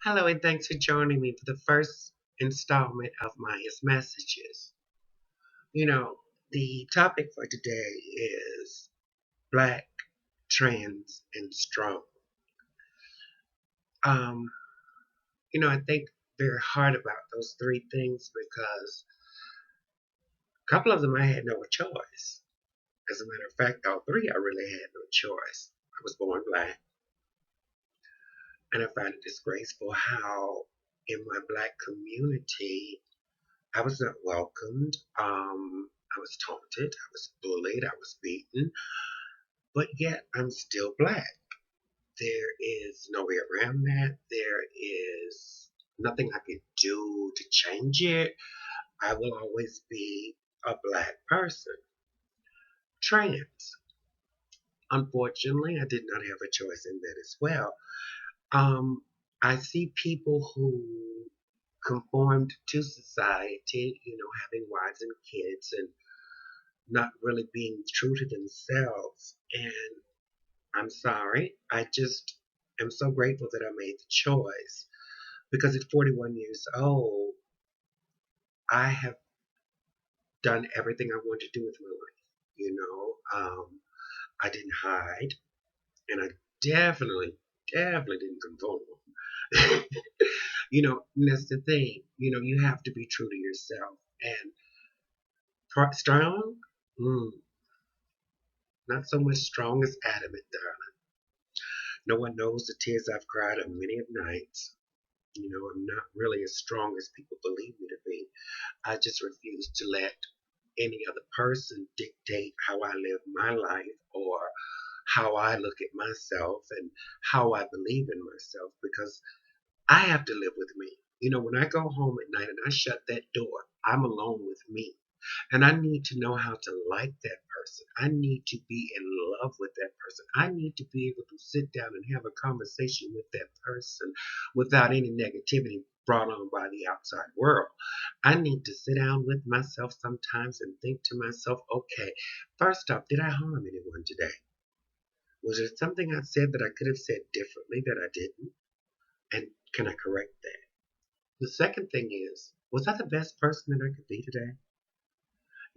Hello, and thanks for joining me for the first installment of Maya's Messages. You know, the topic for today is Black, Trans, and Strong. Um, I think very hard about those three things because a couple of them I had no choice. As a matter of fact, all three I really had no choice. I was born black, and I find it disgraceful how in my black community I was not welcomed. I was taunted. I was bullied. I was beaten. But yet, I'm still black. There is no way around that. There is nothing I can do to change it. I will always be a black person. Trans. Unfortunately, I did not have a choice in that as well. Um, I see people who conformed to society, having wives and kids and not really being true to themselves. And I'm sorry. I just am so grateful that I made the choice because at 41 years old, I have done everything I wanted to do with my life. I didn't hide, and I definitely didn't conform. And that's the thing. You have to be true to yourself. And strong, mm, not so much strong as adamant, darling. No one knows the tears I've cried on many of nights. I'm not really as strong as people believe me to be. I just refuse to let any other person dictate how I live my life or how I look at myself and how I believe in myself because I have to live with me. When I go home at night and I shut that door, I'm alone with me. And I need to know how to like that person. I need to be in love with that person. I need to be able to sit down and have a conversation with that person without any negativity brought on by the outside world. I need to sit down with myself sometimes and think to myself, okay, first off, did I harm anyone today? Was there something I said that I could have said differently that I didn't? And can I correct that? The second thing is, was I the best person that I could be today?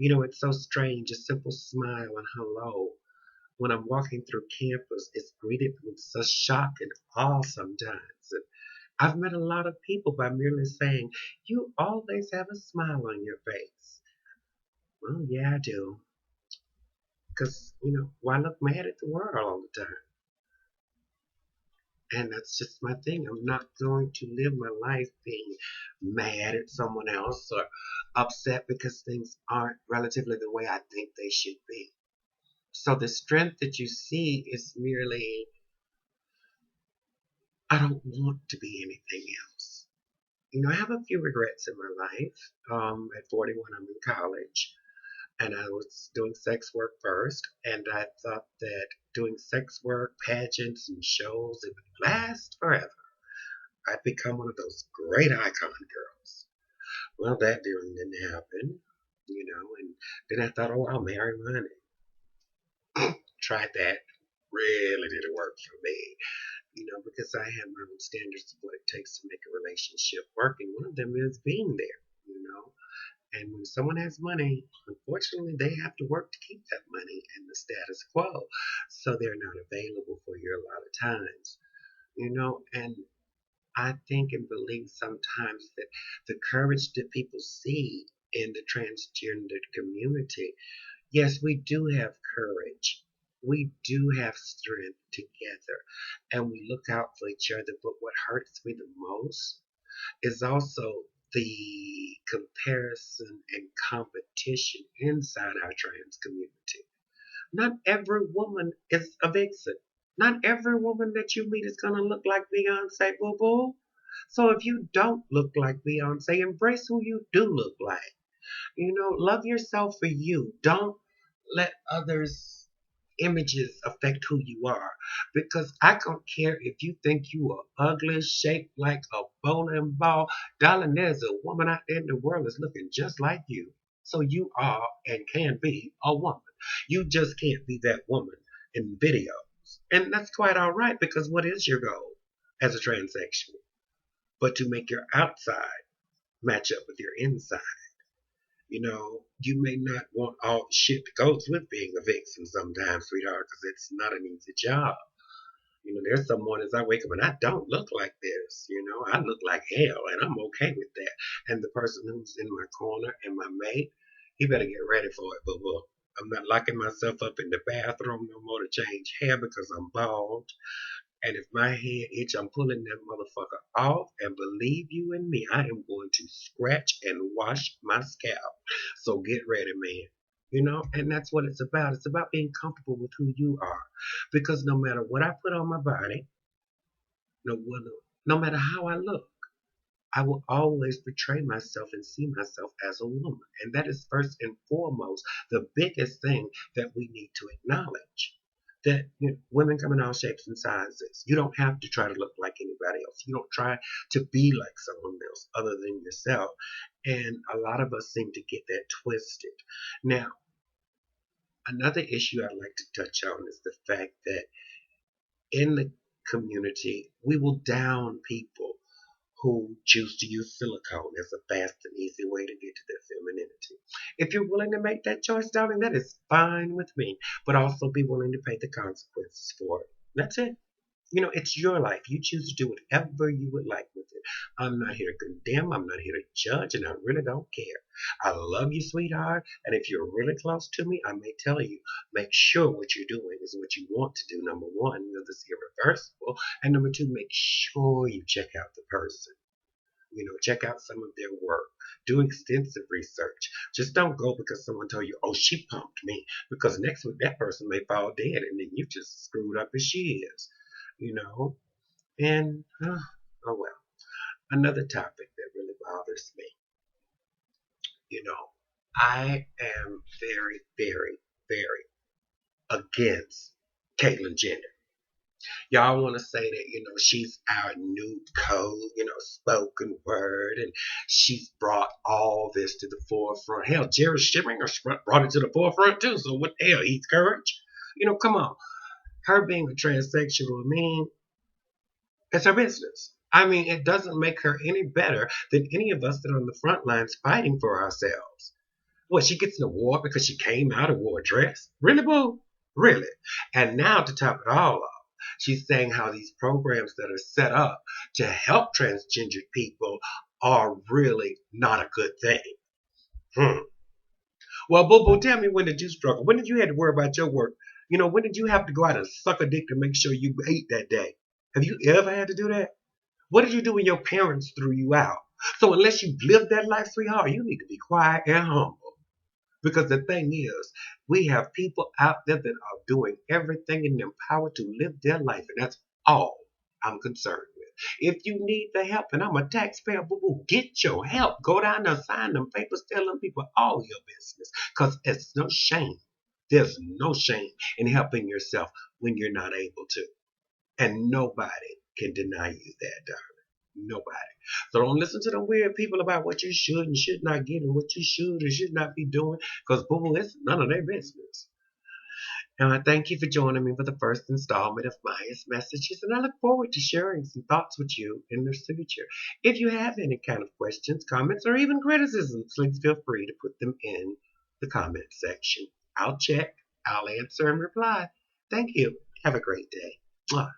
It's so strange. A simple smile and hello when I'm walking through campus is greeted with such shock and awe sometimes. And I've met a lot of people by merely saying, "You always have a smile on your face." Well, yeah, I do. Because, why look mad at the world all the time? And that's just my thing. I'm not going to live my life being mad at someone else or upset because things aren't relatively the way I think they should be. So the strength that you see is merely, I don't want to be anything else. I have a few regrets in my life. At 41, I'm in college, and I was doing sex work first, and I thought that doing sex work, pageants, and shows, it would last forever. I'd become one of those great icon girls. Well, that didn't happen, and then I thought, oh, I'll marry money. Tried that. Really didn't work for me. Because I have my own standards of what it takes to make a relationship work, and one of them is being there, you know. And when someone has money, unfortunately, they have to work to keep that money in the status quo, so they're not available for you a lot of times, And I think and believe sometimes that the courage that people see in the transgender community, yes, we do have courage. We do have strength together and we look out for each other. But what hurts me the most is also the comparison and competition inside our trans community. Not every woman is a vixen. Not every woman that you meet is going to look like Beyonce, boo boo. So if you don't look like Beyonce, embrace who you do look like. Love yourself for you. Don't let others' images affect who you are. Because I don't care if you think you are ugly, shaped like a bowling ball. Darling, there's a woman out there in the world that's looking just like you. So you are and can be a woman. You just can't be that woman in videos. And that's quite all right because what is your goal as a transsexual? but to make your outside match up with your inside. You may not want all the shit that goes with being a vixen sometimes, sweetheart, because it's not an easy job. There's some mornings I wake up and I don't look like this. I look like hell, and I'm okay with that. And the person who's in my corner and my mate, he better get ready for it, boo boo. I'm not locking myself up in the bathroom no more to change hair because I'm bald. And if my head itch, I'm pulling that motherfucker off. And believe you and me, I am going to scratch and wash my scalp. So get ready, man. And that's what it's about. It's about being comfortable with who you are. Because no matter what I put on my body, no matter how I look, I will always portray myself and see myself as a woman. And that is first and foremost the biggest thing that we need to acknowledge. That women come in all shapes and sizes. You don't have to try to look like anybody else. You don't try to be like someone else other than yourself. And a lot of us seem to get that twisted. Now, another issue I'd like to touch on is the fact that in the community, we will down people who choose to use silicone as a fast and easy way to get to their femininity. If you're willing to make that choice, darling, that is fine with me. But also be willing to pay the consequences for it. That's it. It's your life. You choose to do whatever you would like with it. I'm not here to condemn. I'm not here to judge, and I really don't care. I love you, sweetheart. And if you're really close to me, I may tell you, make sure what you're doing is what you want to do. Number one, this is irreversible. And number two, make sure you check out the person. Check out some of their work. Do extensive research. Just don't go because someone told you, oh, she pumped me. Because next week that person may fall dead and then you just screwed up as she is. You know? And, oh well. Another topic that really bothers me. You know, I am very, very, very against Caitlyn Jenner. Y'all want to say that, she's our new code, spoken word, and she's brought all this to the forefront. Hell, Jerry Springer brought it to the forefront too, so what the hell, he's courage? Come on. Her being a transsexual, it's her business. It doesn't make her any better than any of us that are on the front lines fighting for ourselves. What, she gets an award because she came out and wore a dress? Really, boo? Really? And now to top it all off, she's saying how these programs that are set up to help transgendered people are really not a good thing. Well, Boo Boo, tell me, when did you struggle? When did you have to worry about your work? When did you have to go out and suck a dick to make sure you ate that day? Have you ever had to do that? What did you do when your parents threw you out? So unless you've lived that life, sweetheart, you need to be quiet and humble. Because the thing is, we have people out there that are doing everything in their power to live their life, and that's all I'm concerned with. If you need the help, and I'm a taxpayer, boo-boo, get your help. Go down there, sign them papers, tell them people all your business. Because it's no shame. There's no shame in helping yourself when you're not able to. And nobody can deny you that, darling. Nobody. So don't listen to the weird people about what you should and should not get and what you should and should not be doing, because boo boo, it's none of their business. And I thank you for joining me for the first installment of Maya's Messages, and I look forward to sharing some thoughts with you in the future. If you have any kind of questions, comments, or even criticisms, please feel free to put them in the comment section. I'll check, I'll answer, and reply. Thank you. Have a great day. Mwah.